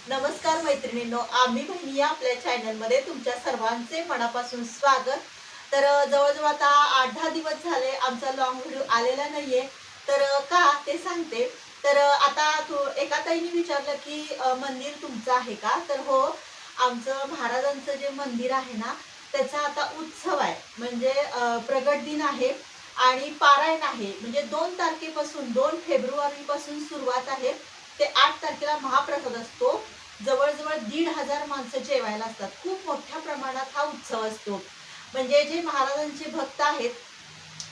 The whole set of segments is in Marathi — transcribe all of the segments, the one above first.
नमस्कार मैत्रिणींनो, आम्ही बहिणी या आपल्या चॅनलमध्ये तुमच्या सर्वांचे मनापासून स्वागत. तर जवळजवळ आता 8-10 दिवस झाले आमचा लॉंग व्हिडिओ आलेला नाहीये. तर का ते सांगते. तर आता एका ताईने विचारलं की मंदिर तुमचं आहे का? तर हो, आमचं महाराजांचं जे मंदिर आहे ना, त्याचा आता उत्सव आहे. म्हणजे प्रगट दिन आहे आणि पारायण आहे. म्हणजे 2 तारखेपासून 2 फेब्रुवारीपासून सुरुवात आहे. ते 8 तारखेला महाप्रसाद असतो. जवळ-जवळ 1,500 माणसं जेवायला असतात. खूप मोठ्या प्रमाणात हा उत्सव असतो. म्हणजे जे महाराजांचे भक्त आहेत,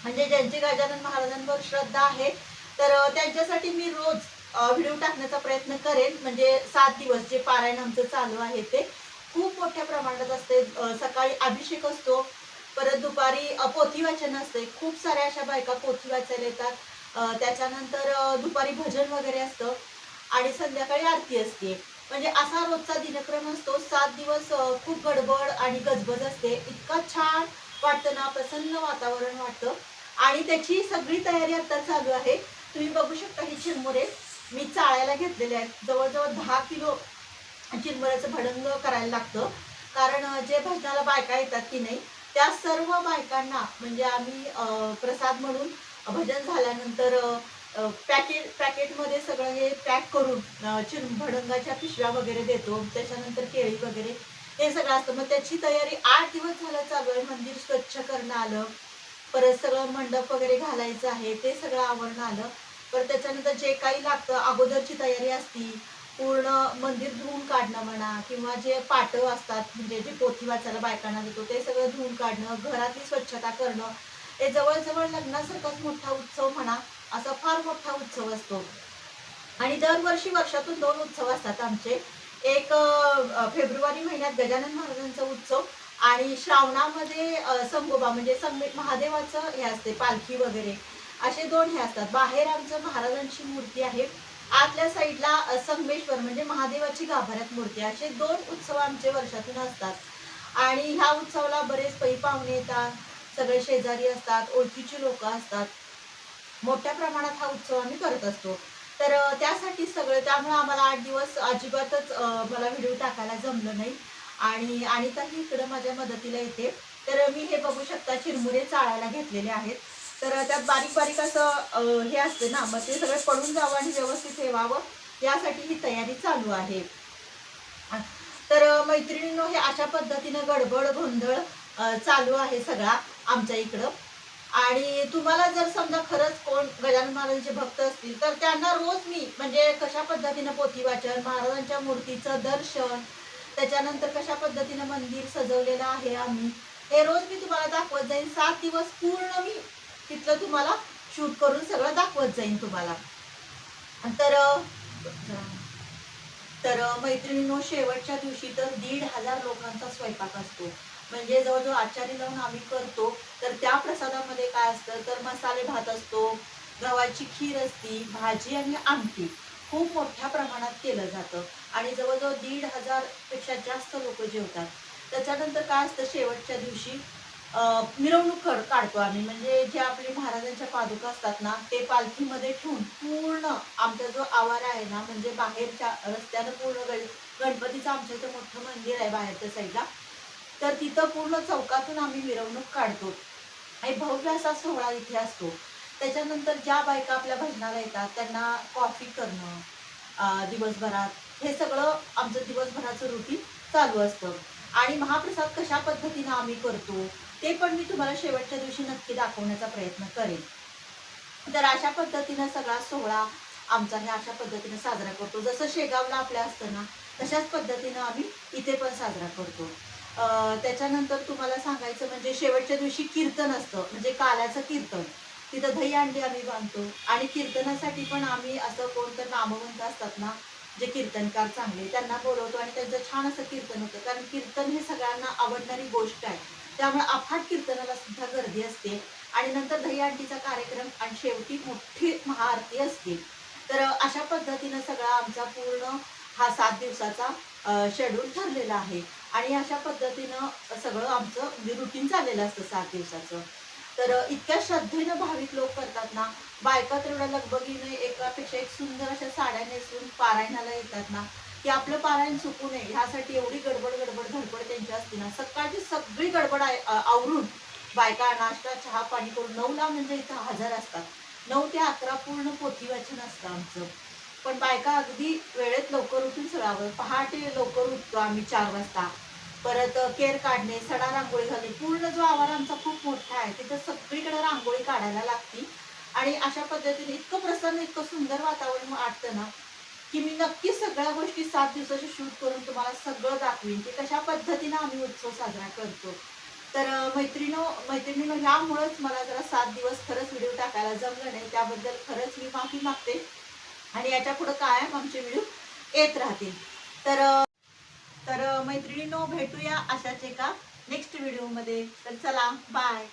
म्हणजे ज्यांची गजानन महाराजांवर श्रद्धा आहे, तर त्यांच्यासाठी मी रोज व्हिडिओ टाकण्याचा प्रयत्न करेन. म्हणजे 7 दिवस जे पारायण आमचं चालू आहे ते खूप मोठ्या प्रमाणात असते. सकाळी अभिषेक असतो, परत दुपारी पोथी वाचन असते. खूप साऱ्या अशा बायका पोथी वाचायला येतात. त्याच्यानंतर दुपारी भजन वगैरे असतं आणि संध्याकाळी आरती असते. म्हणजे असा रोजचा दिनक्रम असतो. 7 दिवस खूप गडबड आणि गजबज असते. इतका छान वाटतं ना, प्रसन्न वातावरण वाटतं आणि त्याची सगळी तयारी आता चालू आहे. तुम्ही बघू शकता ही चिरमुरे मी चाळायला घेतलेले आहेत. जवळ-जवळ 10 किलो चिरमुऱ्याचं भडंग करायला लागतं. कारण जे भजनाला बायका येतात की नाही, त्या सर्व बायकांना म्हणजे आम्ही प्रसाद म्हणून भजन झाल्यानंतर पॅकेटमध्ये सगळं हे पॅक करून भडंगाच्या पिशव्या वगैरे देतो. त्याच्यानंतर केळी वगैरे हे सगळं असतं. मग त्याची तयारी 8 दिवस झालं चालू आहे. मंदिर स्वच्छ करणं आलं. परत सगळं मंडप वगैरे घालायचं आहे, ते सगळं आवरणं आलं. परत त्याच्यानंतर जे काही लागतं अगोदरची तयारी असती. पूर्ण मंदिर धुवून काढणं म्हणा किंवा जे पाटं असतात म्हणजे जे पोथी वाचायला बायकांना देतो ते सगळं धुवून काढणं, घरातली स्वच्छता करणं. हे जवळ-जवळ लग्नासारखाच मोठा उत्सव म्हणा, असा फार मोठा उत्सव असतो. आणि दरवर्षी वर्षातून 2 उत्सव असतात आमचे. एक फेब्रुवारी महिन्यात गजानन महाराजांचा उत्सव आणि श्रावणामध्ये संगोबा म्हणजे महादेवाचं हे असते पालखी वगैरे. असे 2 हे असतात. बाहेर आमचं महाराजांची मूर्ती आहे. आतल्या साईडला संगमेश्वर म्हणजे महादेवाची गाभाऱ्यात मूर्ती आहे. असे 2 उत्सव आमचे वर्षातून असतात. आणि ह्या उत्सवाला बरेच पै पाहुणे येतात, सगळे शेजारी असतात, ओळखीची लोकं असतात. मोठ्या प्रमाणात हा उत्सव आम्ही करत असतो. तर त्यासाठी सगळं त्यामुळे आम्हाला 8 दिवस अजिबातच मला व्हिडिओ टाकायला जमलं नाही आणि अनिताही इकडं माझ्या मदतीला येते. तर मी हे बघू शकता चिरमुरे चाळायला घेतलेले आहेत. तर त्यात बारीक-बारीक असं हे असते ना, मग ते सगळे पडून जावं आणि व्यवस्थित ठेवावं यासाठी ही तयारी चालू आहे. तर मैत्रिणींनो हे अशा पद्धतीनं गडबड गोंधळ चालू आहे सगळा आमच्या इकडं. आणि तुम्हाला जर समजा खरंच कोण गजानन महाराजांचे भक्त असतील, तर त्यांना रोज मी म्हणजे कशा पद्धतीनं पोथी वाचन, महाराजांच्या मूर्तीचं दर्शन, त्याच्यानंतर कशा पद्धतीनं मंदिर सजवलेलं आहे आम्ही, हे रोज मी तुम्हाला दाखवत जाईन. 7 दिवस पूर्ण मी तिथलं तुम्हाला शूट करून सगळं दाखवत जाईन तुम्हाला. तर मैत्रिणींनो शेवटच्या दिवशी तर 1,500 लोकांचा स्वयंपाक असतो. म्हणजे जवळ-जवळ आचारी लावून आम्ही करतो. तर त्या प्रसादामध्ये काय असतं, तर मसाले भात असतो, गव्हाची खीर असती, भाजी आणि आमटी खूप मोठ्या प्रमाणात केलं जातं आणि जवळ-जवळ 1,500 पेक्षा जास्त लोकं जेवतात. त्याच्यानंतर काय असतं शेवटच्या दिवशी मिरवणूक काढतो आम्ही. म्हणजे जे आपले महाराजांच्या पादुका असतात ना, ते पालखीमध्ये ठेवून पूर्ण आमचा जो आवारा आहे ना, म्हणजे बाहेरच्या रस्त्यानं पूर्ण गणपतीचं आमच्या इथं मोठं मंदिर आहे बाहेरच्या साईडला. तर तिथं पूर्ण चौकातून आम्ही मिरवणूक काढतो. आणि भव्य असा सोहळा इथे असतो. त्याच्यानंतर ज्या बायका आपल्या भजनाला येतात त्यांना कॉफी करणं दिवसभरात, हे सगळं आमचं दिवसभराचं रुटीन चालू असतं. आणि महाप्रसाद कशा पद्धतीनं आम्ही करतो, ते पण मी तुम्हाला शेवटच्या दिवशी नक्की दाखवण्याचा प्रयत्न करेन. तर अशा पद्धतीनं सगळा सोहळा आमचा हे अशा पद्धतीनं साजरा करतो. जसं शेगावला आपल्या असतं ना, तशाच पद्धतीनं आम्ही इथे पण साजरा करतो. त्याच्यानंतर तुम्हाला सांगायचं म्हणजे शेवटच्या दिवशी कीर्तन असतं, म्हणजे काल्याचं कीर्तन. तिथं दहीहंडी आम्ही बांधतो आणि कीर्तनासाठी पण आम्ही असं कोणतं नामवंत असतात ना, जे कीर्तनकार चांगले त्यांना बोलवतो आणि त्यांचं छान असं कीर्तन होतं. कारण कीर्तन हे सगळ्यांना आवडणारी गोष्ट आहे. त्यामुळे अफाट कीर्तनाला सुद्धा गर्दी असते आणि नंतर दहीहंडीचा कार्यक्रम आणि शेवटी मोठी महाआरती असते. तर अशा पद्धतीनं सगळा आमचा पूर्ण हा 7 दिवसाचा शेड्यूल ठरलेला आहे आणि अशा पद्धतीनं सगळं आमचं म्हणजे रुटीन चाललेलं असतं 7 दिवसाचं. तर इतक्या श्रद्धेनं भाविक लोक करतात ना, बायका तर एवढ्या लगबगीने एकापेक्षा एक सुंदर अशा साड्या नेसून पारायणाला येतात ना, की आपलं पारायण चुकू नये ह्यासाठी एवढी गडबड गडबड धडपड त्यांची असते ना. सकाळची सगळी गडबड आवरून बायका नाश्ता चहा पाणी करून 9ला म्हणजे इथं हजर असतात. 9 ते 11 पूर्ण पोथी वाचन असतं आमचं. पण बायका अगदी वेळेत लवकर उठून सगळं पहाटे लवकर उठतो आम्ही 4 वाजता. परत केर काढणे, सडा रांगोळी घालणे, पूर्ण जो आवार आमचा खूप मोठा आहे, तिथं सगळीकडे रांगोळी काढायला लागती. आणि अशा पद्धतीने इतकं प्रसन्न, इतकं सुंदर वातावरण वाटतं ना, की मी नक्कीच सगळ्या गोष्टी 7 दिवसाचे शूट करून तुम्हाला सगळं दाखवीन, की कशा पद्धतीनं आम्ही उत्सव साजरा करतो. तर मैत्रिणींनो ह्यामुळेच मला जरा 7 दिवस खरंच व्हिडिओ टाकायला जमलं नाही. त्याबद्दल खरंच मी माफी मागते आणि याच्यापुढे कायम आमचे व्हिडिओ येत राहतील. तर मैत्रिणींनो भेटूया अशाच एका नेक्स्ट व्हिडिओमध्ये. तर चला बाय.